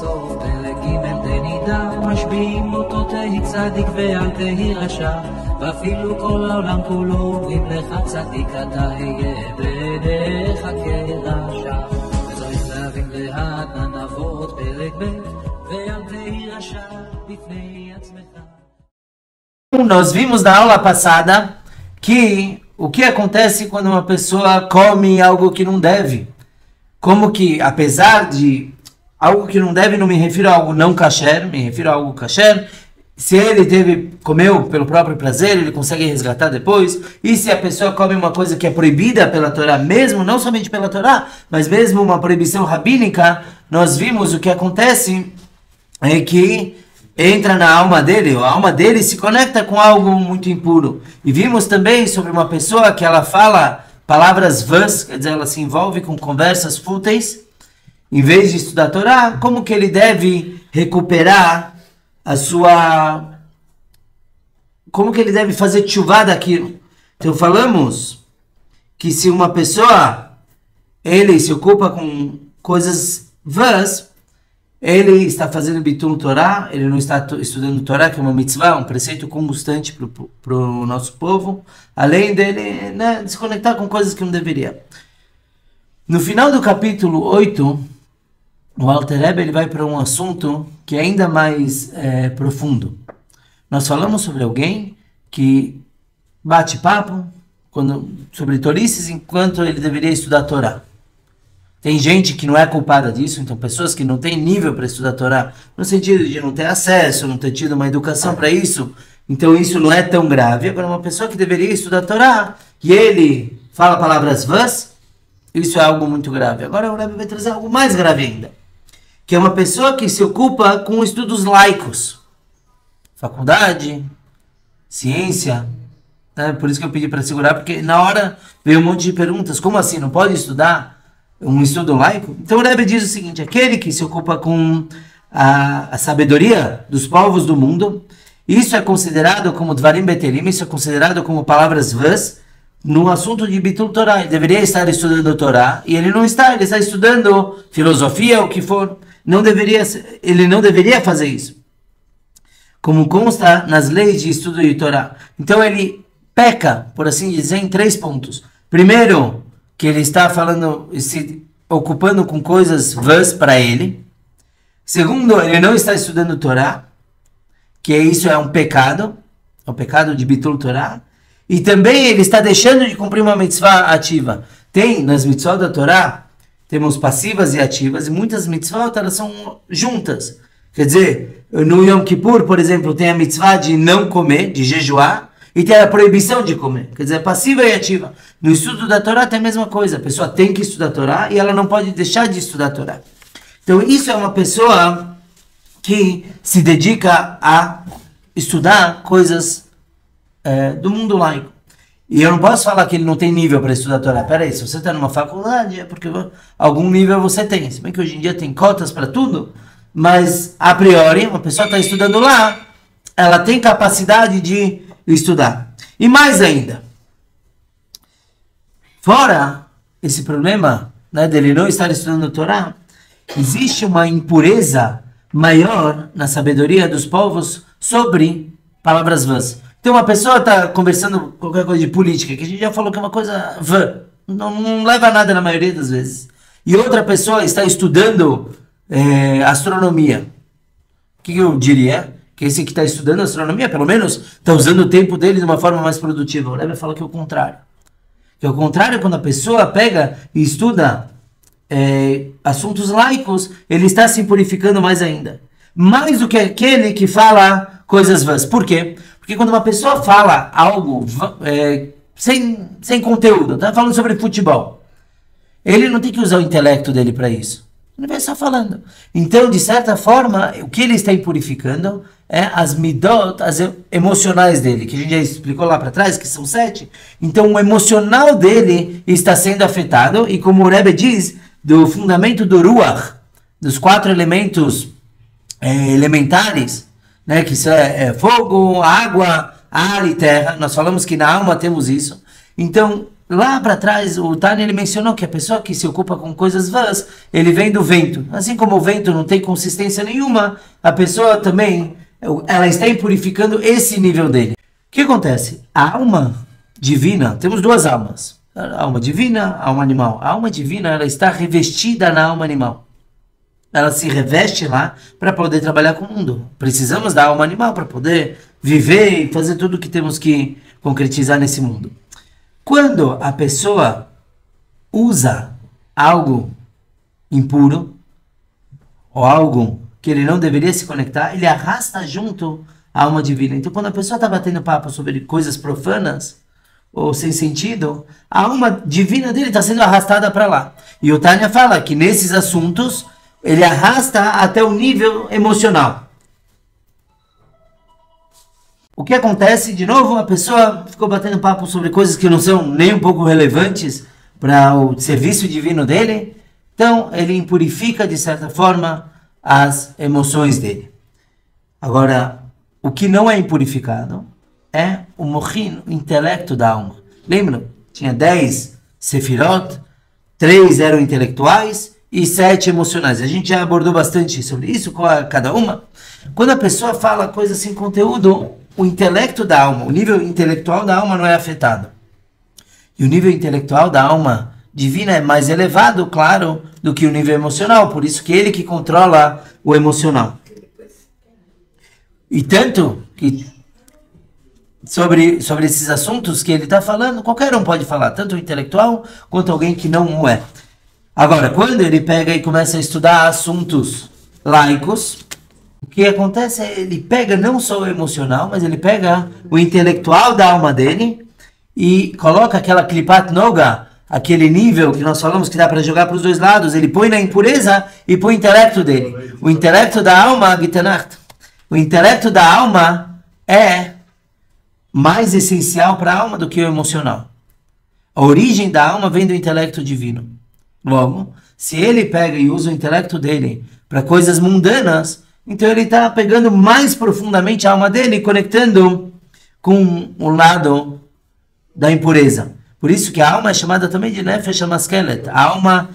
בסוף פרק ג' תנידה משביעים אותו תהי צדיק ואל תהי רשע ואפילו כל העולם כולו אומרים לך צדיק אתה היה בעיניך כרשע וצריך להבין לאט נבות פרק ב' ואל תהי רשע בפני עצמך. Nós vimos na aula passada que o que acontece quando uma pessoa come algo que não deve. Como que, apesar de algo que não deve, não me refiro a algo não kasher, me refiro a algo kasher. Se ele comeu pelo próprio prazer, ele consegue resgatar depois. E se a pessoa come uma coisa que é proibida pela Torá, mesmo, não somente pela Torá, mas mesmo uma proibição rabínica, nós vimos o que acontece é que entra na alma dele, a alma dele se conecta com algo muito impuro. E vimos também sobre uma pessoa que ela fala palavras vãs, quer dizer, ela se envolve com conversas fúteis, em vez de estudar a Torá, como que ele deve recuperar a sua... Como que ele deve fazer tchuvá daquilo? Então falamos que se uma pessoa, ele se ocupa com coisas vãs, ele está fazendo bitul Torá, ele não está estudando Torá, que é uma mitzvah, um preceito constante para o nosso povo, além dele, né, se conectar com coisas que não deveria. No final do capítulo 8, o Alter Rebbe ele vai para um assunto que é ainda mais profundo. Nós falamos sobre alguém que bate papo sobre tolices enquanto ele deveria estudar Torá. Tem gente que não é culpada disso, então pessoas que não têm nível para estudar Torá, no sentido de não ter acesso, não ter tido uma educação para isso, então isso não é tão grave. Agora uma pessoa que deveria estudar Torá, e ele fala palavras vãs, isso é algo muito grave. Agora o Rebbe vai trazer algo mais grave ainda, que é uma pessoa que se ocupa com estudos laicos, faculdade, ciência, né? Por isso que eu pedi para segurar, porque na hora veio um monte de perguntas, como assim, não pode estudar um estudo laico? Então o Rebbe diz o seguinte, aquele que se ocupa com a sabedoria dos povos do mundo, isso é considerado como Dvarim Betelim, isso é considerado como palavras vãs, no assunto de Bitul Torá. Ele deveria estar estudando Torá, e ele não está, ele está estudando filosofia, o que for. Ele não deveria fazer isso, como consta nas leis de estudo de Torá. Então ele peca, por assim dizer, em 3 pontos. Primeiro, que ele está se ocupando com coisas vãs para ele. Segundo, ele não está estudando Torá, que isso é um pecado, é um pecado de Bitul Torá. E também ele está deixando de cumprir uma mitzvah ativa. Tem nas mitzvot da Torá, temos passivas e ativas, e muitas mitzvot elas são juntas. Quer dizer, no Yom Kippur, por exemplo, tem a mitzvah de não comer, de jejuar, e tem a proibição de comer, quer dizer, passiva e ativa. No estudo da Torá tem a mesma coisa, a pessoa tem que estudar a Torá e ela não pode deixar de estudar a Torá. Então isso é uma pessoa que se dedica a estudar coisas do mundo laico. E eu não posso falar que ele não tem nível para estudar a Torá. Peraí, se você está numa faculdade é porque algum nível você tem. Se bem que hoje em dia tem cotas para tudo, mas a priori, uma pessoa está estudando lá, ela tem capacidade de estudar. E mais ainda, fora esse problema, né, dele não estar estudando a Torá, existe uma impureza maior na sabedoria dos povos sobre palavras vãs. Então uma pessoa está conversando qualquer coisa de política, que a gente já falou que é uma coisa vã, não leva a nada na maioria das vezes. E outra pessoa está estudando astronomia. O que eu diria? Que esse que está estudando astronomia, pelo menos, está usando o tempo dele de uma forma mais produtiva. O Rebbe fala que é o contrário. Que é o contrário, quando a pessoa pega e estuda assuntos laicos, ele está se purificando mais ainda. Mais do que aquele que fala coisas vãs. Por quê? Porque quando uma pessoa fala algo sem conteúdo, tá falando sobre futebol, ele não tem que usar o intelecto dele para isso. Ele vai só falando. Então, de certa forma, o que ele está purificando é as midot, as emocionais dele, que a gente já explicou lá para trás, que são 7. Então, o emocional dele está sendo afetado, e como o Rebbe diz, do fundamento do Ruach, dos 4 elementos elementares, né, que são fogo, água, ar e terra, nós falamos que na alma temos isso. Então, lá para trás, o Tânia ele mencionou que a pessoa que se ocupa com coisas vãs, ele vem do vento. Assim como o vento não tem consistência nenhuma, a pessoa também, ela está impurificando esse nível dele. O que acontece? A alma divina, temos duas almas. A alma divina, a alma animal. A alma divina, ela está revestida na alma animal. Ela se reveste lá para poder trabalhar com o mundo. Precisamos da alma animal para poder viver e fazer tudo o que temos que concretizar nesse mundo. Quando a pessoa usa algo impuro ou algo que ele não deveria se conectar, ele arrasta junto a alma divina. Então, quando a pessoa está batendo papo sobre coisas profanas ou sem sentido, a alma divina dele está sendo arrastada para lá. E o Tânia fala que nesses assuntos ele arrasta até o nível emocional. O que acontece, de novo, a pessoa ficou batendo papo sobre coisas que não são nem um pouco relevantes para o serviço divino dele, então ele impurifica, de certa forma, as emoções dele. Agora, o que não é impurificado é o mochin, o intelecto da alma. Lembram? Tinha 10 sefirot, 3 eram intelectuais e 7 emocionais. A gente já abordou bastante sobre isso, com cada uma. Quando a pessoa fala coisa sem conteúdo, o intelecto da alma, o nível intelectual da alma não é afetado. E o nível intelectual da alma divina é mais elevado, claro, do que o nível emocional. Por isso que ele que controla o emocional. E tanto que sobre esses assuntos que ele está falando, qualquer um pode falar, tanto o intelectual quanto alguém que não o é. Agora, quando ele pega e começa a estudar assuntos laicos, o que acontece é ele pega não só o emocional, mas ele pega o intelectual da alma dele e coloca aquela klipat noga, aquele nível que nós falamos que dá para jogar para os dois lados, ele põe na impureza e põe o intelecto dele. O intelecto da alma, Gitanacht, o intelecto da alma é mais essencial para a alma do que o emocional. A origem da alma vem do intelecto divino. Logo, se ele pega e usa o intelecto dele para coisas mundanas, então ele está pegando mais profundamente a alma dele e conectando com o lado da impureza. Por isso que a alma é chamada também de Nefesh HaMaskelet, a alma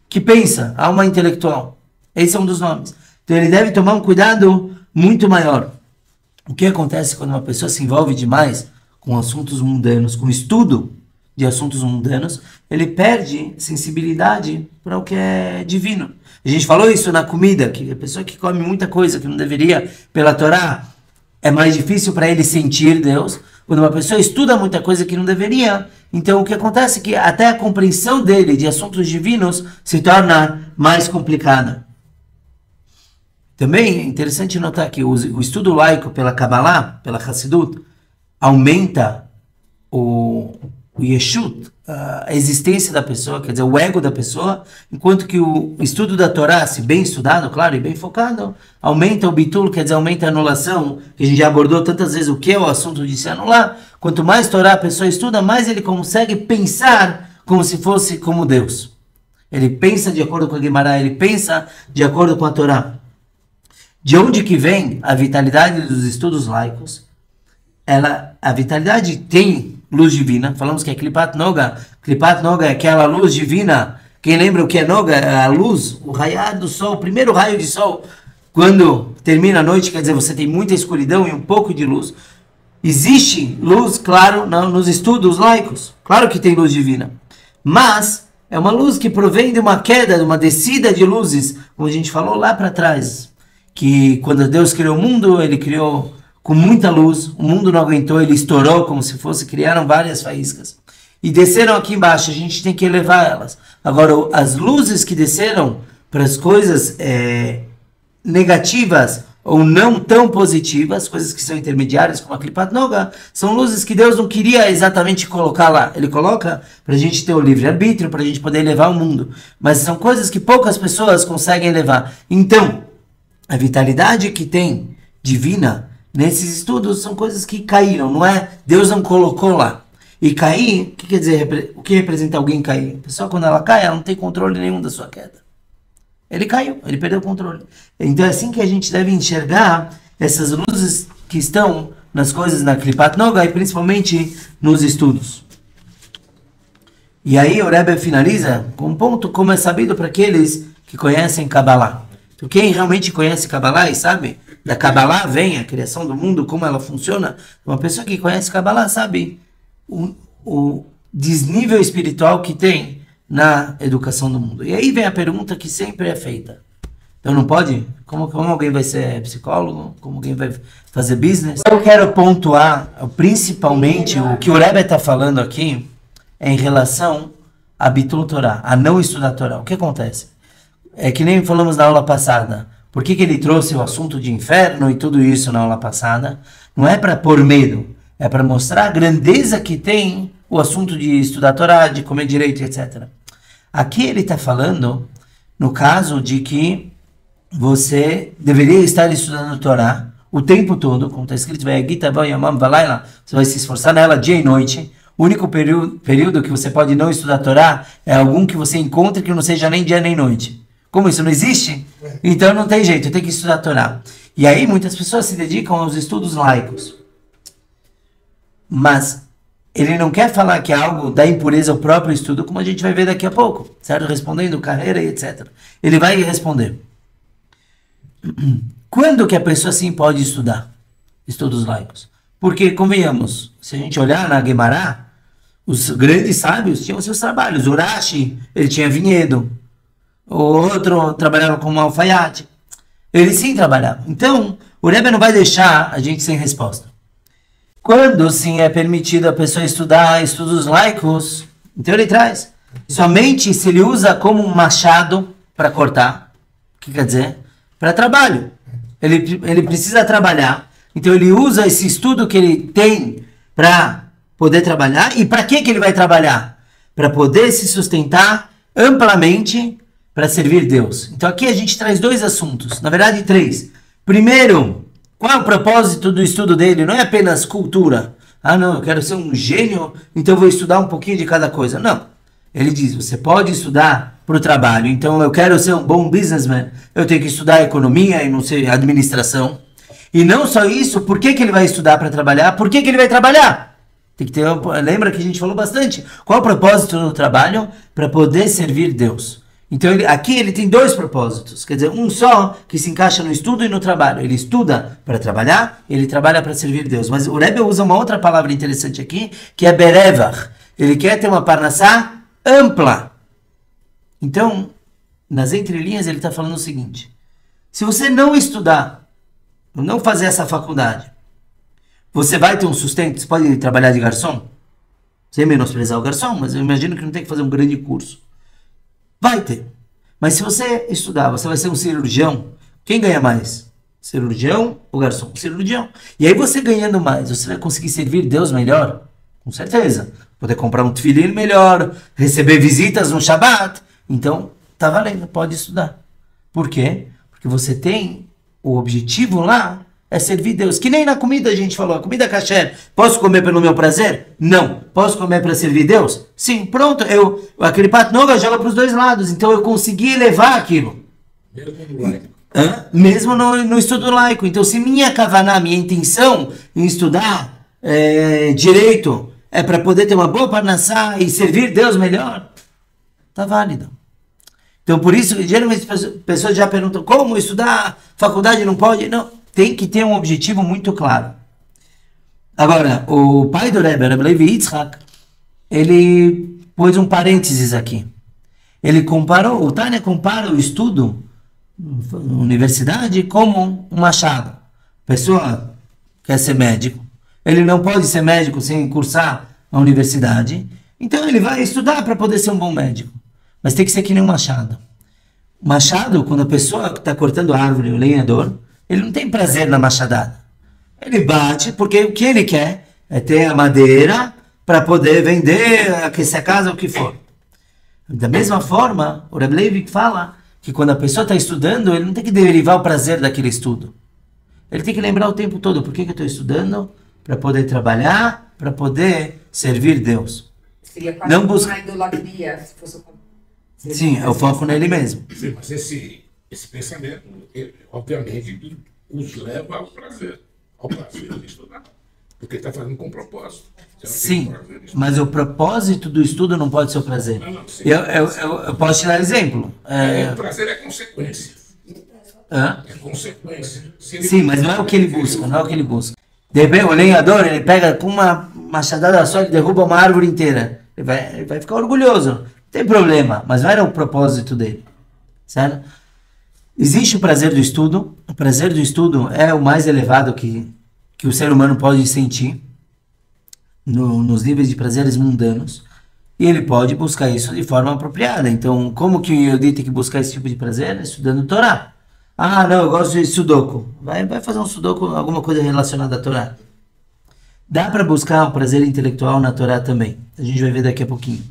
que pensa, a alma intelectual. Esse é um dos nomes. Então ele deve tomar um cuidado muito maior. O que acontece quando uma pessoa se envolve demais com assuntos mundanos, com estudo de assuntos mundanos, ele perde sensibilidade para o que é divino. A gente falou isso na comida, que a pessoa que come muita coisa que não deveria pela Torá, é mais difícil para ele sentir Deus. Quando uma pessoa estuda muita coisa que não deveria, então o que acontece é que até a compreensão dele de assuntos divinos se torna mais complicada. Também é interessante notar que o estudo laico pela Kabbalah, pela Hassidut, aumenta o Yeshut, a existência da pessoa, quer dizer, o ego da pessoa, enquanto que o estudo da Torá, se bem estudado, claro, e bem focado, aumenta o bitul, quer dizer, aumenta a anulação, que a gente já abordou tantas vezes o que é o assunto de se anular. Quanto mais Torá a pessoa estuda, mais ele consegue pensar como se fosse como Deus. Ele pensa de acordo com a Guimarães, ele pensa de acordo com a Torá. De onde que vem a vitalidade dos estudos laicos? A vitalidade tem luz divina. Falamos que é Klipat Noga. Klipat Noga é aquela luz divina. Quem lembra o que é Noga? É a luz, o raiar do sol, o primeiro raio de sol. Quando termina a noite, quer dizer, você tem muita escuridão e um pouco de luz. Existe luz, claro, nos estudos laicos. Claro que tem luz divina. Mas é uma luz que provém de uma queda, de uma descida de luzes, como a gente falou lá para trás. Que quando Deus criou o mundo, ele criou com muita luz, o mundo não aguentou, ele estourou como se fosse, criaram várias faíscas. E desceram aqui embaixo, a gente tem que elevar elas. Agora, as luzes que desceram para as coisas negativas ou não tão positivas, coisas que são intermediárias, como a Klipat Noga, são luzes que Deus não queria exatamente colocar lá. Ele coloca para a gente ter o livre-arbítrio, para a gente poder elevar o mundo. Mas são coisas que poucas pessoas conseguem elevar. Então, a vitalidade que tem divina nesses estudos são coisas que caíram, não é? Deus não colocou lá. E cair, o que quer dizer? O que representa alguém cair? A pessoa, quando ela cai, ela não tem controle nenhum da sua queda. Ele caiu, ele perdeu o controle. Então é assim que a gente deve enxergar essas luzes que estão nas coisas na Klipat Noga e principalmente nos estudos. E aí o Rebbe finaliza com um ponto como é sabido para aqueles que conhecem Kabbalah. Então, quem realmente conhece Kabbalah e sabe, da Kabbalah vem a criação do mundo, como ela funciona, uma pessoa que conhece Kabbalah sabe o desnível espiritual que tem na educação do mundo. E aí vem a pergunta que sempre é feita. Então não pode? Como alguém vai ser psicólogo? Como alguém vai fazer business? Eu quero pontuar, principalmente, o que o Rebbe está falando aqui é em relação a Bitul Torah, a não estudar Torah. O que acontece? É que nem falamos na aula passada. Por que ele trouxe o assunto de inferno e tudo isso na aula passada? Não é para pôr medo, é para mostrar a grandeza que tem o assunto de estudar Torá, de comer direito, etc. Aqui ele está falando, no caso de que você deveria estar estudando Torá o tempo todo, como está escrito, você vai se esforçar nela dia e noite. O único período que você pode não estudar Torá é algum que você encontre que não seja nem dia nem noite. Como isso não existe? Então não tem jeito, tem que estudar Torá. E aí muitas pessoas se dedicam aos estudos laicos. Mas ele não quer falar que é algo da impureza ao próprio estudo, como a gente vai ver daqui a pouco, certo? Respondendo carreira e etc. Ele vai responder. Quando que a pessoa sim pode estudar estudos laicos? Porque, convenhamos, se a gente olhar na Guemará, os grandes sábios tinham seus trabalhos. Urashi, ele tinha vinhedo. O outro trabalhava como alfaiate. Ele sim trabalhava. Então, o Rebbe não vai deixar a gente sem resposta. Quando sim é permitido a pessoa estudar estudos laicos, então ele traz. Somente se ele usa como um machado para cortar. O que quer dizer? Para trabalho. Ele precisa trabalhar. Então ele usa esse estudo que ele tem para poder trabalhar. E para que ele vai trabalhar? Para poder se sustentar amplamente para servir Deus. Então aqui a gente traz dois assuntos, na verdade três. Primeiro, qual é o propósito do estudo dele? Não é apenas cultura. Ah não, eu quero ser um gênio, então eu vou estudar um pouquinho de cada coisa. Não. Ele diz, você pode estudar para o trabalho. Então eu quero ser um bom businessman, eu tenho que estudar economia e não sei, administração. E não só isso, por que ele vai estudar para trabalhar? Por que ele vai trabalhar? Tem que ter, lembra que a gente falou bastante. Qual é o propósito do trabalho? Para poder servir Deus. Então, aqui ele tem dois propósitos. Quer dizer, um só que se encaixa no estudo e no trabalho. Ele estuda para trabalhar, ele trabalha para servir Deus. Mas o Rebbe usa uma outra palavra interessante aqui, que é berevach. Ele quer ter uma parnassá ampla. Então, nas entrelinhas, ele está falando o seguinte. Se você não estudar, não fazer essa faculdade, você vai ter um sustento? Você pode trabalhar de garçom? Sem menosprezar o garçom, mas eu imagino que não tem que fazer um grande curso. Vai ter. Mas se você estudar, você vai ser um cirurgião. Quem ganha mais? Cirurgião ou garçom? Cirurgião. E aí você ganhando mais, você vai conseguir servir Deus melhor? Com certeza. Poder comprar um tefilim melhor, receber visitas no Shabat. Então, tá valendo, pode estudar. Por quê? Porque você tem o objetivo lá, é servir Deus. Que nem na comida a gente falou, a comida kasher, posso comer pelo meu prazer? Não. Posso comer para servir Deus? Sim, pronto. Aquele pato novo joga para os dois lados, então eu consegui elevar aquilo. Mesmo no estudo laico. Então se minha kavaná, minha intenção em estudar direito é para poder ter uma boa parnassá e servir Deus melhor, tá válido. Então por isso, geralmente as pessoas já perguntam, como estudar? Faculdade não pode? Não. Tem que ter um objetivo muito claro. Agora, o pai do Rebbe, Rebbe Levi Yitzhak, ele pôs um parênteses aqui. Ele comparou, o Tânia compara o estudo na universidade como um machado. A pessoa quer ser médico, ele não pode ser médico sem cursar a universidade, então ele vai estudar para poder ser um bom médico. Mas tem que ser que nem um machado. O machado, quando a pessoa está cortando a árvore, o lenhador, ele não tem prazer na machadada. Ele bate porque o que ele quer é ter a madeira para poder vender, aquecer a casa, o que for. Da mesma forma, o Rebbe Levi fala que quando a pessoa está estudando, ele não tem que derivar o prazer daquele estudo. Ele tem que lembrar o tempo todo, por que eu estou estudando? Para poder trabalhar, para poder servir Deus. Seria quase não busca... uma idolatria, se fosse... Sim, é o foco nele mesmo. Sim, mas esse pensamento, obviamente, os leva ao prazer de estudar. Porque está fazendo com propósito. Você não Sim, tem prazer nisso. mas o propósito do estudo não pode ser o prazer. Não, sim. Eu posso te dar exemplo. O prazer é consequência. Hã? É consequência. Se ele- Sim, mas não é o que ele busca, não é o que ele busca. De repente, o lenhador, ele pega com uma machadada só e derruba uma árvore inteira. Ele vai ficar orgulhoso. Não tem problema, mas não era o propósito dele. Certo? Existe o prazer do estudo. O prazer do estudo é o mais elevado que o ser humano pode sentir nos níveis de prazeres mundanos. E ele pode buscar isso de forma apropriada. Então, como que o Yehudi tem que buscar esse tipo de prazer? Estudando Torá. Ah, não, eu gosto de sudoku. Vai fazer um sudoku, alguma coisa relacionada à Torá. Dá para buscar um prazer intelectual na Torá também. A gente vai ver daqui a pouquinho.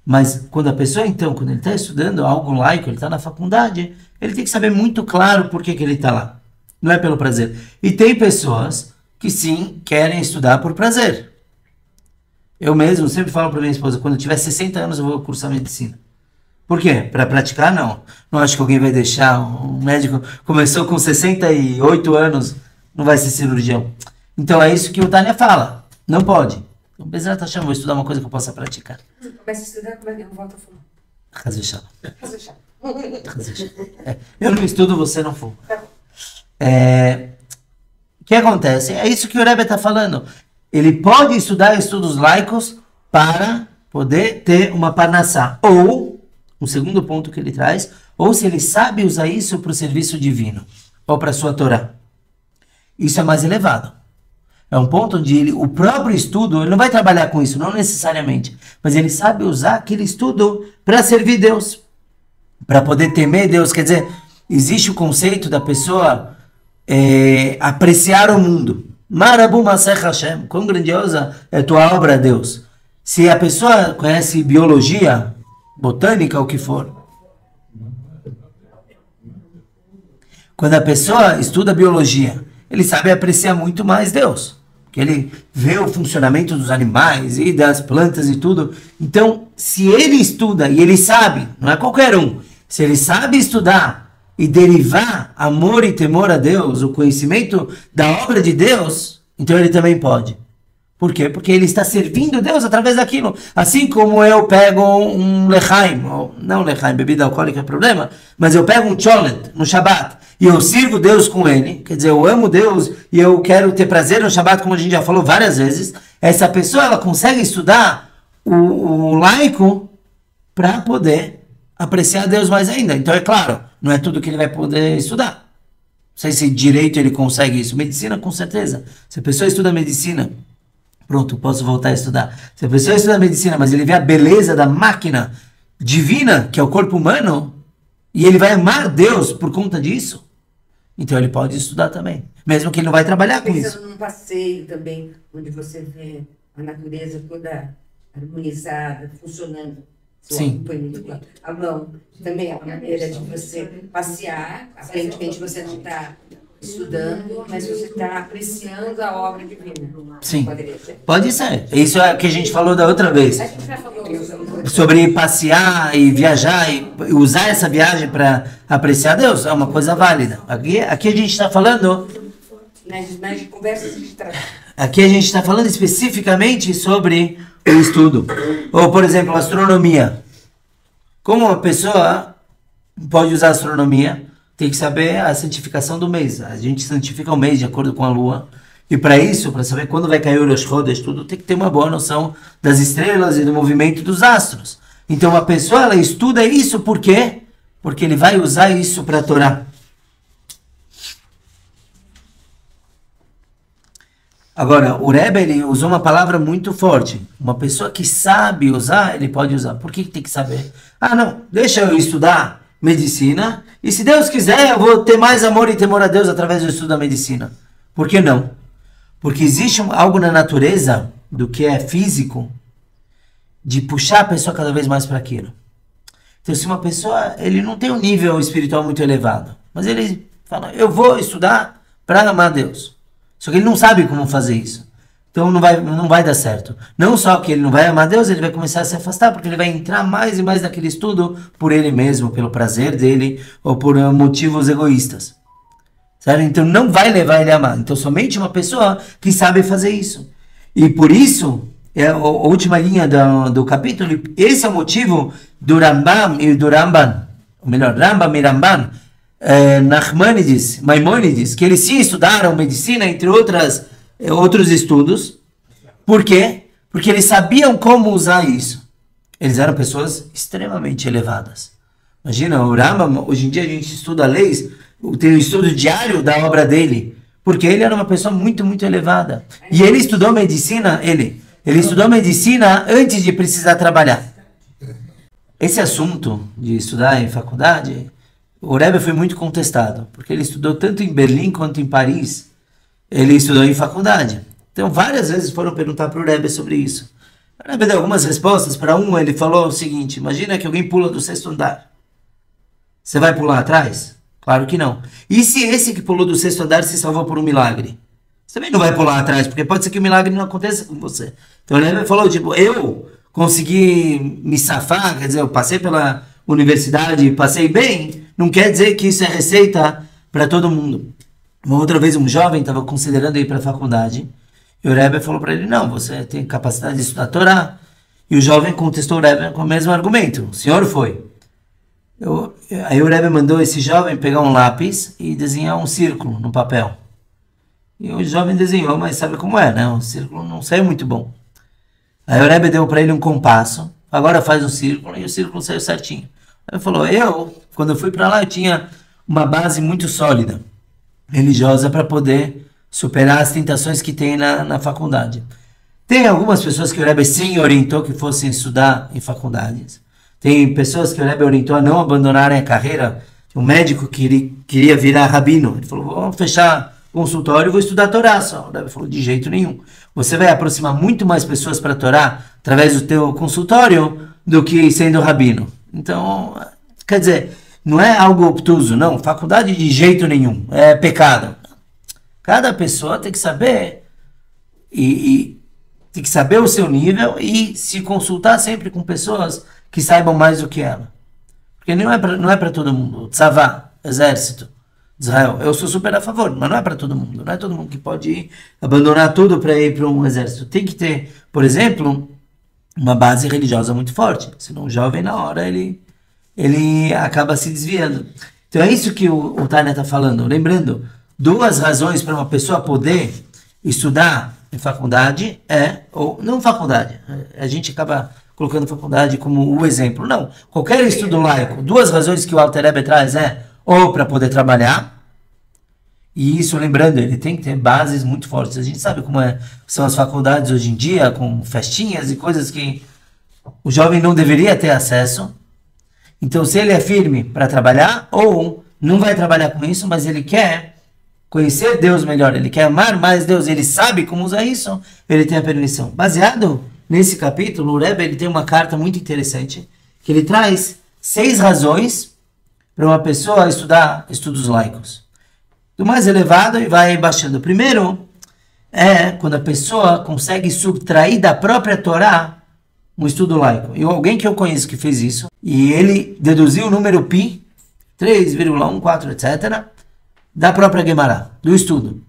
Mas quando a pessoa, então, quando ele está estudando algo laico, ele está na faculdade, ele tem que saber muito claro por que ele está lá. Não é pelo prazer. E tem pessoas que sim querem estudar por prazer. Eu mesmo sempre falo para minha esposa, quando eu tiver 60 anos eu vou cursar medicina. Por quê? Para praticar, não. Não acho que alguém vai deixar um médico... Começou com 68 anos, não vai ser cirurgião. Então é isso que o Tânia fala. Não pode. Então, Bezerra tá chamando, vou estudar uma coisa que eu possa praticar. Começa a estudar, como é que eu volto a fumar? Haz vexame. Faz deixar. Haz vexame. Eu não estudo, você não fuma. Tá bom. O que acontece? É isso que o Rebbe está falando. Ele pode estudar estudos laicos para poder ter uma parnassá. Ou, um segundo ponto que ele traz, ou se ele sabe usar isso para o serviço divino, ou para a sua Torá. Isso é mais elevado. É um ponto onde o próprio estudo, ele não vai trabalhar com isso, não necessariamente, mas ele sabe usar aquele estudo para servir Deus, para poder temer Deus. Quer dizer, existe o conceito da pessoa apreciar o mundo. Marabu Masech Hashem, quão grandiosa é tua obra, Deus. Se a pessoa conhece biologia, botânica, o que for, quando a pessoa estuda biologia, ele sabe apreciar muito mais Deus, porque ele vê o funcionamento dos animais e das plantas e tudo. Então, se ele estuda e ele sabe, não é qualquer um, se ele sabe estudar e derivar amor e temor a Deus, o conhecimento da obra de Deus, então ele também pode. Por quê? Porque ele está servindo Deus através daquilo. Assim como eu pego um lechaim, não lechaim, bebida alcoólica é problema, mas eu pego um cholet no Shabbat e eu sirvo Deus com ele, quer dizer, eu amo Deus e eu quero ter prazer no Shabbat, como a gente já falou várias vezes, essa pessoa ela consegue estudar o laico para poder apreciar Deus mais ainda. Então é claro, não é tudo que ele vai poder estudar. Não sei se direito ele consegue isso. Medicina, com certeza. Se a pessoa estuda medicina, pronto, posso voltar a estudar. Se a pessoa estuda medicina, mas ele vê a beleza da máquina divina, que é o corpo humano, e ele vai amar Deus por conta disso, então ele pode estudar também. Mesmo que ele não vai trabalhar com isso. Pensando num passeio também, onde você vê a natureza toda harmonizada, funcionando. Sim. Põe muito claro. A mão também é uma maneira de você passear. Aparentemente você não está estudando, mas você está apreciando a obra divina. Sim. Poderia ser. Pode ser. Isso é o que a gente falou da outra vez. A gente já falou Sobre passear e viajar e usar essa viagem para apreciar Deus. É uma coisa válida. Aqui a gente está falando... nas conversas de trabalho. Aqui a gente está falando especificamente sobre o estudo. Ou, por exemplo, astronomia. Como uma pessoa pode usar astronomia, tem que saber a santificação do mês. A gente santifica o mês de acordo com a lua. E para isso, para saber quando vai cair o Rosh Chodesh, tudo, tem que ter uma boa noção das estrelas e do movimento dos astros. Então, uma pessoa ela estuda isso por quê? Porque ele vai usar isso para a Torá. Agora, o Rebbe ele usou uma palavra muito forte. Uma pessoa que sabe usar, ele pode usar. Por que tem que saber? Ah, não, deixa eu estudar medicina e se Deus quiser eu vou ter mais amor e temor a Deus através do estudo da medicina. Por que não? Porque existe algo na natureza do que é físico de puxar a pessoa cada vez mais para aquilo. Então, se uma pessoa ele não tem um nível espiritual muito elevado, mas ele fala, eu vou estudar para amar Deus. Só que ele não sabe como fazer isso. Então não vai dar certo. Não só que ele não vai amar Deus, ele vai começar a se afastar, porque ele vai entrar mais e mais naquele estudo por ele mesmo, pelo prazer dele, ou por motivos egoístas. Certo? Então não vai levar ele a amar. Então somente uma pessoa que sabe fazer isso. E por isso, é a última linha do capítulo, esse é o motivo do Rambam e do Ramban, ou melhor, Rambam e Ramban, Nachmanides, Maimônides, que eles sim estudaram medicina, entre outros estudos. Por quê? Porque eles sabiam como usar isso. Eles eram pessoas extremamente elevadas. Imagina, o Rambam, hoje em dia a gente estuda leis, tem o estudo diário da obra dele, porque ele era uma pessoa muito, muito elevada. E ele estudou medicina, ele estudou medicina antes de precisar trabalhar. Esse assunto de estudar em faculdade, o Rebbe foi muito contestado, porque ele estudou tanto em Berlim quanto em Paris, ele estudou em faculdade. Então, várias vezes foram perguntar para o Rebbe sobre isso. O Rebbe deu algumas respostas. Para um, ele falou o seguinte: imagina que alguém pula do 6º andar. Você vai pular atrás? Claro que não. E se esse que pulou do 6º andar se salvou por um milagre? Você também não vai pular atrás, porque pode ser que o milagre não aconteça com você. Então, o Rebbe falou, tipo, eu consegui me safar, quer dizer, eu passei pela universidade, passei bem, não quer dizer que isso é receita para todo mundo. Uma outra vez um jovem estava considerando ir para a faculdade, e o Rebbe falou para ele, não, você tem capacidade de estudar a Torá. E o jovem contestou o Rebbe com o mesmo argumento, o senhor foi. Aí o Rebbe mandou esse jovem pegar um lápis e desenhar um círculo no papel. E o jovem desenhou, mas sabe como é, né? O círculo não saiu muito bom. Aí o Rebbe deu para ele um compasso, agora faz um círculo, e o círculo saiu certinho. Ele falou, quando eu fui para lá, eu tinha uma base muito sólida, religiosa, para poder superar as tentações que tem na faculdade. Tem algumas pessoas que o Rebbe sim orientou que fossem estudar em faculdades. Tem pessoas que o Rebbe orientou a não abandonarem a carreira. Um médico queria virar rabino. Ele falou, vou fechar o consultório e vou estudar a Torá só. O Rebbe falou, de jeito nenhum. Você vai aproximar muito mais pessoas para a Torá através do teu consultório do que sendo rabino. Então, quer dizer, não é algo obtuso, não. Faculdade de jeito nenhum. É pecado. Cada pessoa tem que saber e tem que saber o seu nível e se consultar sempre com pessoas que saibam mais do que ela. Porque não é para todo mundo. Tzavá, exército, Israel, eu sou super a favor, mas não é para todo mundo. Não é todo mundo que pode abandonar tudo para ir para um exército. Tem que ter, por exemplo, uma base religiosa muito forte. Senão o jovem, na hora, ele acaba se desviando. Então é isso que o Tânia está falando. Lembrando, 2 razões para uma pessoa poder estudar em faculdade ou não faculdade, a gente acaba colocando faculdade como o exemplo. Não, qualquer estudo laico, 2 razões que o Alter Rebbe traz ou para poder trabalhar, e isso, lembrando, ele tem que ter bases muito fortes. A gente sabe como são as faculdades hoje em dia, com festinhas e coisas que o jovem não deveria ter acesso. Então, se ele é firme para trabalhar, ou não vai trabalhar com isso, mas ele quer conhecer Deus melhor, ele quer amar mais Deus, ele sabe como usar isso, ele tem a permissão. Baseado nesse capítulo, o Rebbe ele tem uma carta muito interessante, que ele traz 6 razões para uma pessoa estudar estudos laicos. Do mais elevado e vai baixando. O primeiro é quando a pessoa consegue subtrair da própria Torá um estudo laico. E alguém que eu conheço que fez isso, e ele deduziu o número pi, 3,14, etc., da própria Gemara, do estudo.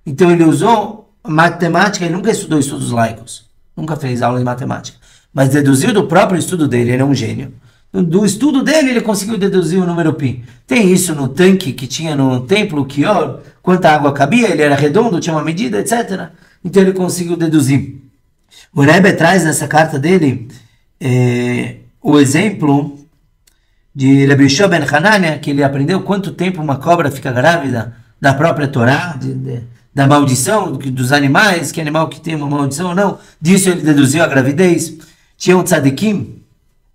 Então ele usou matemática, ele nunca estudou estudos laicos, nunca fez aula de matemática, mas deduziu do próprio estudo dele, ele é um gênio. Do estudo dele, ele conseguiu deduzir o número pi. Tem isso no tanque que tinha no templo, Kior, quanta água cabia, ele era redondo, tinha uma medida, etc. Então ele conseguiu deduzir. O Rebbe traz nessa carta dele o exemplo de Rabbi Yeshua ben Hanania, que ele aprendeu quanto tempo uma cobra fica grávida da própria Torá, da maldição dos animais, que animal que tem uma maldição ou não. Disso ele deduziu a gravidez. Tinha um tzadikim,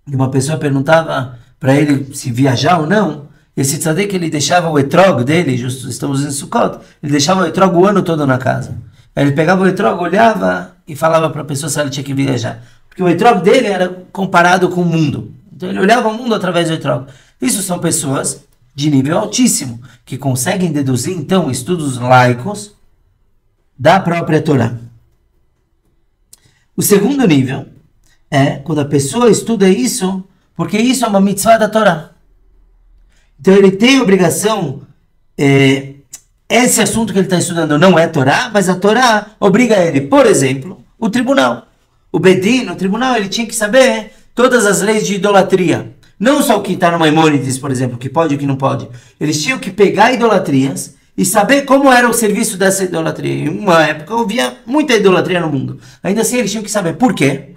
e uma pessoa perguntava para ele se viajar ou não. Esse tzadik, ele deixava o etrog dele, justo estamos em Sukkot, ele deixava o etrog o ano todo na casa. Aí ele pegava o etrog, olhava e falava para a pessoa se ela tinha que viajar. Porque o etrog dele era comparado com o mundo. Então ele olhava o mundo através do etrog. Isso são pessoas de nível altíssimo, que conseguem deduzir, então, estudos laicos da própria Torá. O segundo nível é quando a pessoa estuda isso, porque isso é uma mitzvah da Torá. Então ele tem a obrigação, esse assunto que ele está estudando não é Torá, mas a Torá obriga ele. Por exemplo, o tribunal. O Bedin, o tribunal, ele tinha que saber todas as leis de idolatria. Não só o que está no Maimônides, por exemplo, que pode e o que não pode. Eles tinham que pegar idolatrias e saber como era o serviço dessa idolatria. Em uma época havia muita idolatria no mundo. Ainda assim, eles tinham que saber por quê.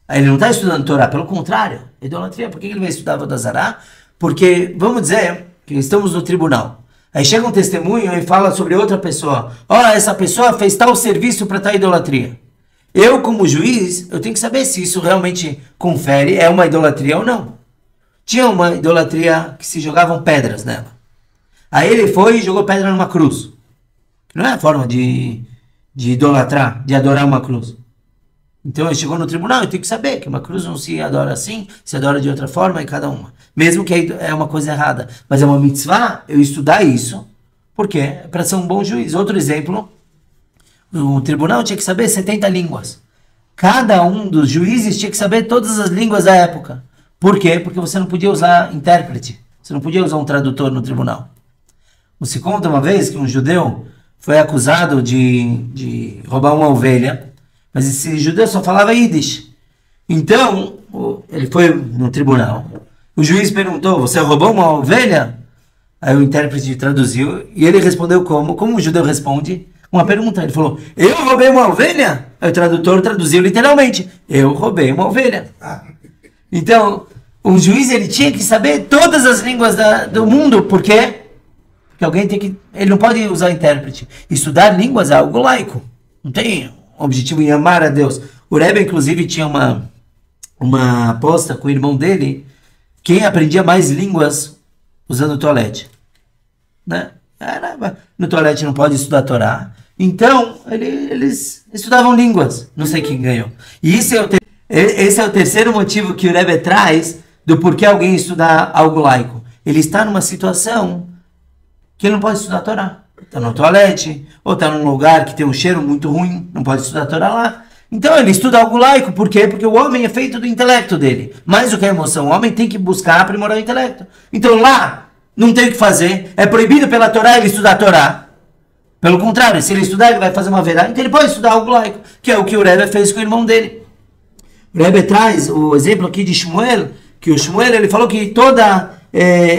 Aí ele não está estudando Torá, pelo contrário. Idolatria, por que ele vai estudar Vodazará? Porque, vamos dizer, que estamos no tribunal. Aí chega um testemunho e fala sobre outra pessoa. Essa pessoa fez tal serviço para tal idolatria. Eu, como juiz, eu tenho que saber se isso realmente confere, é uma idolatria ou não. Tinha uma idolatria que se jogavam pedras nela. Aí ele foi e jogou pedra numa cruz. Não é a forma de idolatrar, de adorar uma cruz. Então ele chegou no tribunal e tem que saber que uma cruz não se adora assim, se adora de outra forma em cada uma. Mesmo que é uma coisa errada. Mas é uma mitzvah eu estudar isso, porque é para ser um bom juiz. Outro exemplo, o tribunal tinha que saber 70 línguas. Cada um dos juízes tinha que saber todas as línguas da época. Por quê? Porque você não podia usar intérprete. Você não podia usar um tradutor no tribunal. Se conta uma vez que um judeu foi acusado de roubar uma ovelha, mas esse judeu só falava Yiddish. Então, ele foi no tribunal. O juiz perguntou, você roubou uma ovelha? Aí o intérprete traduziu e ele respondeu como? Como o judeu responde? Uma pergunta. Ele falou, eu roubei uma ovelha? Aí o tradutor traduziu literalmente, eu roubei uma ovelha. Então, o juiz ele tinha que saber todas as línguas do mundo, porque alguém tem que... Ele não pode usar intérprete. Estudar línguas é algo laico. Não tem objetivo em amar a Deus. O Rebbe, inclusive, tinha uma aposta com o irmão dele, quem aprendia mais línguas usando o toalete. Né? No toalete não pode estudar Torá. Então, eles estudavam línguas. Não sei quem ganhou. E esse é o terceiro motivo que o Rebbe traz do porquê alguém estudar algo laico. Ele está numa situação que ele não pode estudar Torá. Está no toalete, ou está num lugar que tem um cheiro muito ruim, não pode estudar Torá lá. Então ele estuda algo laico, por quê? Porque o homem é feito do intelecto dele. Mais do que a emoção, o homem tem que buscar aprimorar o intelecto. Então lá, não tem o que fazer, é proibido pela Torá ele estudar Torá. Pelo contrário, se ele estudar, ele vai fazer uma verdade, então ele pode estudar algo laico, que é o que o Rebbe fez com o irmão dele. O Rebbe traz o exemplo aqui de Shmuel, que o Shmuel ele falou que toda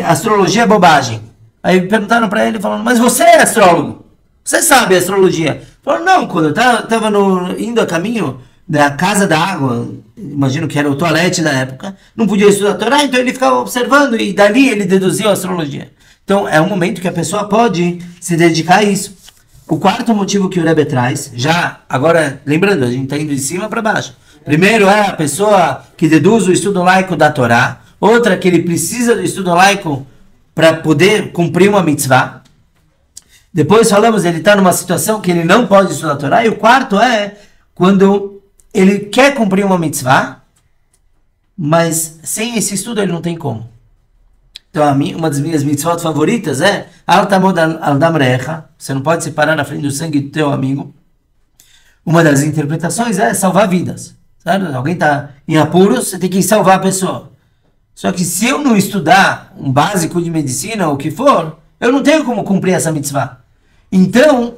astrologia é bobagem. Aí perguntaram para ele, falando, mas você é astrólogo? Você sabe astrologia? Ele falou, não, quando eu estava indo a caminho da casa da água, imagino que era o toalete da época, não podia estudar a Torá, então ele ficava observando e dali ele deduziu a astrologia. Então é um momento que a pessoa pode se dedicar a isso. O quarto motivo que o Rebbe traz, já agora, lembrando, a gente está indo de cima para baixo. Primeiro é a pessoa que deduz o estudo laico da Torá, outra que ele precisa do estudo laico para poder cumprir uma mitzvah. Depois falamos, ele está numa situação que ele não pode estudar a Torá. E o quarto é quando ele quer cumprir uma mitzvah, mas sem esse estudo ele não tem como. Então, uma das minhas mitzvot favoritas é Al Tamod Al Damrecha, você não pode separar na frente do sangue do teu amigo. Uma das interpretações é salvar vidas. Certo? Alguém está em apuros, você tem que salvar a pessoa. Só que se eu não estudar um básico de medicina ou o que for, eu não tenho como cumprir essa mitzvah. Então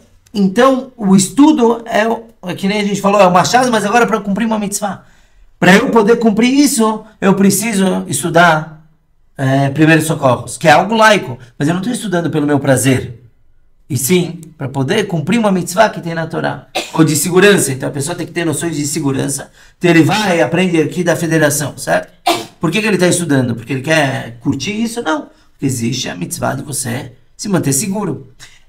o estudo é que nem a gente falou, é uma chave, mas agora para cumprir uma mitzvah. Para eu poder cumprir isso, eu preciso estudar primeiros socorros, que é algo laico, mas eu não estou estudando pelo meu prazer. E sim, para poder cumprir uma mitzvah que tem na Torá. Ou de segurança, então a pessoa tem que ter noções de segurança. Então ele vai e aprende aqui da federação, certo? Por que ele está estudando? Porque ele quer curtir isso? Não. Porque existe a mitzvah de você se manter seguro.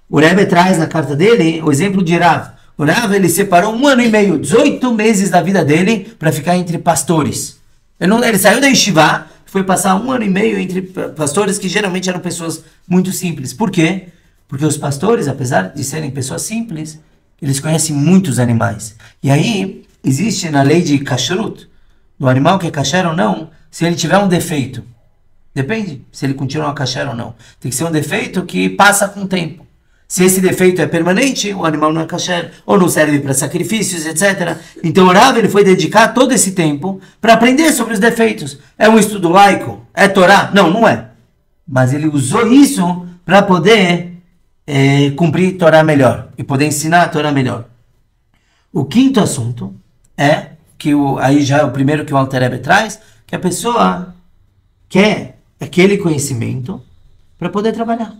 O Rebbe traz na carta dele o exemplo de Rav. O Rav, ele separou 1 ano e meio, 18 meses da vida dele para ficar entre pastores. Ele saiu da Yeshiva, foi passar 1 ano e meio entre pastores que geralmente eram pessoas muito simples. Por quê? Porque os pastores, apesar de serem pessoas simples, eles conhecem muitos animais. E aí, existe na lei de kashrut, do animal que é kasher ou não, se ele tiver um defeito. Depende se ele continua kasher ou não. Tem que ser um defeito que passa com o tempo. Se esse defeito é permanente, o animal não é kasher, ou não serve para sacrifícios, etc. Então o Rav, ele foi dedicar todo esse tempo para aprender sobre os defeitos. É um estudo laico? É Torá? Não, não é. Mas ele usou isso para poder cumprir Torá melhor e poder ensinar a Torá melhor. O quinto assunto é que aí já é o primeiro que o Alter Rebbe traz, que a pessoa quer aquele conhecimento para poder trabalhar,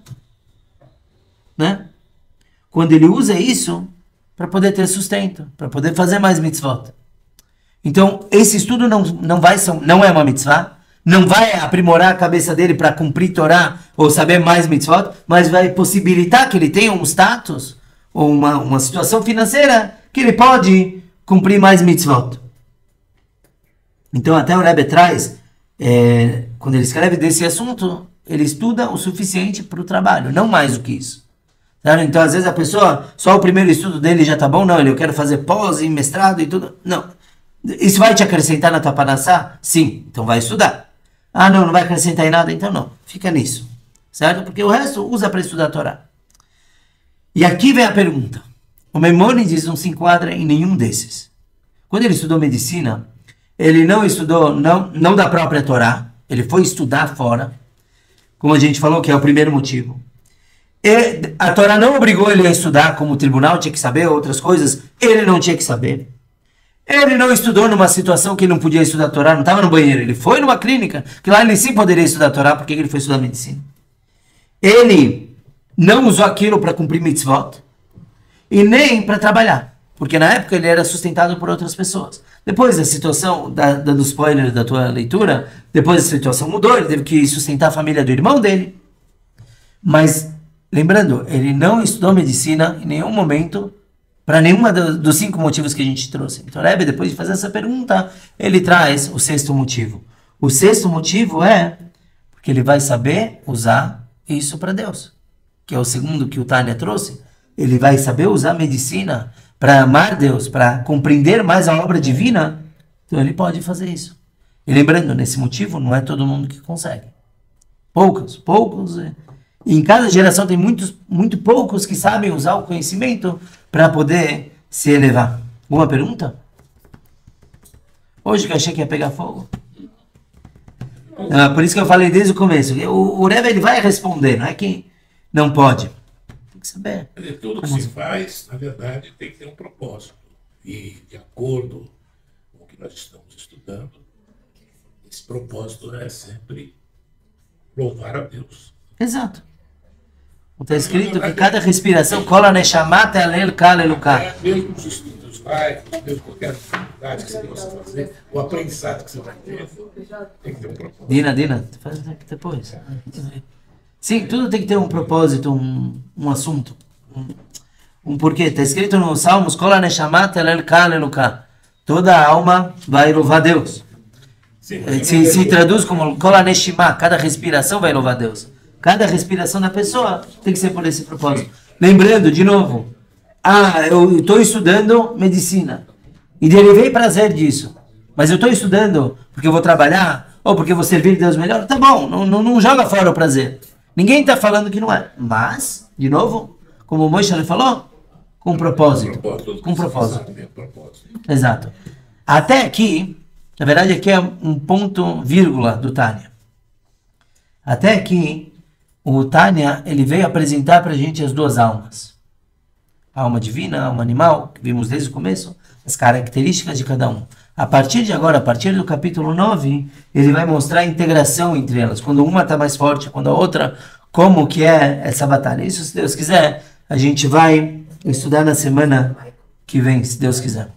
né? Quando ele usa isso para poder ter sustento, para poder fazer mais mitzvot. Então, esse estudo não é uma mitzvah, não vai aprimorar a cabeça dele para cumprir Torá ou saber mais mitzvot, mas vai possibilitar que ele tenha um status ou uma situação financeira que ele pode cumprir mais mitzvot. Então, até o Rebbe traz, quando ele escreve desse assunto, ele estuda o suficiente para o trabalho, não mais do que isso. Sabe? Então, às vezes a pessoa, só o primeiro estudo dele já tá bom, não, eu quero fazer pós e mestrado e tudo. Não. Isso vai te acrescentar na tua panassá? Sim, então vai estudar. Ah, não vai acrescentar em nada, então não. Fica nisso, certo? Porque o resto usa para estudar a Torá. E aqui vem a pergunta. O Maimônides não se enquadra em nenhum desses. Quando ele estudou medicina, ele não estudou, não da própria Torá, ele foi estudar fora, como a gente falou, que é o primeiro motivo. A Torá não obrigou ele a estudar, como o tribunal tinha que saber, outras coisas, ele não tinha que saber. Ele não estudou numa situação que ele não podia estudar a Torá, não estava no banheiro, ele foi numa clínica, que lá ele sim poderia estudar a Torá, porque ele foi estudar medicina. Ele não usou aquilo para cumprir mitzvot, e nem para trabalhar, porque na época ele era sustentado por outras pessoas. Depois da situação, dando spoiler da tua leitura, depois a situação mudou, ele teve que sustentar a família do irmão dele. Mas, lembrando, ele não estudou medicina em nenhum momento, para nenhuma dos 5 motivos que a gente trouxe. Então, Rebbe, depois de fazer essa pergunta, ele traz o 6º motivo. O 6º motivo é porque ele vai saber usar isso para Deus, que é o segundo que o Tânia trouxe. Ele vai saber usar a medicina para amar Deus, para compreender mais a obra divina, então ele pode fazer isso. E lembrando, nesse motivo, não é todo mundo que consegue. Poucos. E em cada geração tem muito poucos que sabem usar o conhecimento para poder se elevar. Alguma pergunta? Hoje que eu achei que ia pegar fogo. Por isso que eu falei desde o começo. O Rebbe, ele vai responder, não é que não pode. Tem que saber. Tudo que se faz, na verdade, tem que ter um propósito. E, de acordo com o que nós estamos estudando, esse propósito é sempre louvar a Deus. Exato. Está escrito que cada respiração cola neshamat alel kal eluká. Mesmo os estudos vai, mesmo qualquer atividade que você possa fazer, o aprendizado que você vai ter, tem que ter um propósito. Dina, faz depois. Sim, tudo tem que ter um propósito, um assunto, um porquê. Está escrito nos Salmos, Kol neshamat alel kal eluká. Toda alma vai louvar Deus. Se traduz como Kol neshima, cada respiração vai louvar Deus. Cada respiração da pessoa tem que ser por esse propósito. Lembrando, de novo, eu estou estudando medicina e derivei prazer disso, mas eu estou estudando porque eu vou trabalhar ou porque eu vou servir Deus melhor, tá bom, não joga fora o prazer. Ninguém está falando que não é, mas, de novo, como o Moshe falou, com propósito. Com propósito. Exato. Até aqui, na verdade aqui é um ponto, vírgula do Tânia. Até aqui, o Tânia, ele veio apresentar para a gente as 2 almas. A alma divina, a alma animal, que vimos desde o começo, as características de cada um. A partir de agora, a partir do capítulo 9, ele vai mostrar a integração entre elas. Quando uma está mais forte, quando a outra, como que é essa batalha. Isso, se Deus quiser, a gente vai estudar na semana que vem, se Deus quiser.